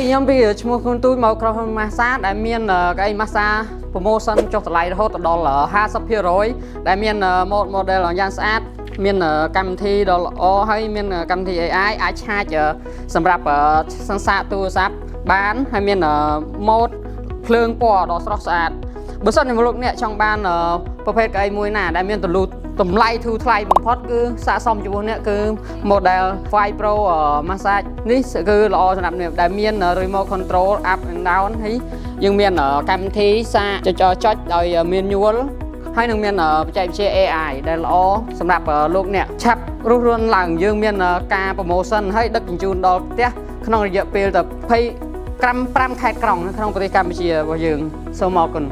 ខ្ញុំពីឈ្មោះខ្លួនទូចមកក្រុមហ៊ុន Masa ដែលមានកៅអី Masa promotion ចុះតម្លៃរហូតដល់ 50% ដែលមាន model យ៉ាងស្អាតមានកម្មវិធីដ៏ល្អហើយមានកម្មវិធី AI អាចឆាចសម្រាប់សង្សារទូរស័ព្ទបានហើយមាន mode ភ្លើងពណ៌ដ៏ស្រស់ស្អាតបើសិនជាលោកអ្នកចង់បានប្រភេទកៅអីមួយណាដែលមានតម្លៃធូរថ្លៃបំផុតគឺស័ក្តិសមចំពោះអ្នកគឺ model 5 Pro Massage នេះគឺល្អសម្រាប់អ្នកដែលមាន remote control up and down ហើយយើងមានកម្មវិធីសារចុចដោយមានញួលហើយនឹងមានបច្ចេកវិទ្យា AI ដែលល្អសម្រាប់លោកអ្នកឆាប់រស់រានឡើងយើងមានការ promotion ហើយដឹកជញ្ជូនដល់ផ្ទះក្នុងរយៈពេលតែ5ខែក្រុងនៅក្នុងប្រទេសកម្ពុជារបស់យើងសូមអរគុណ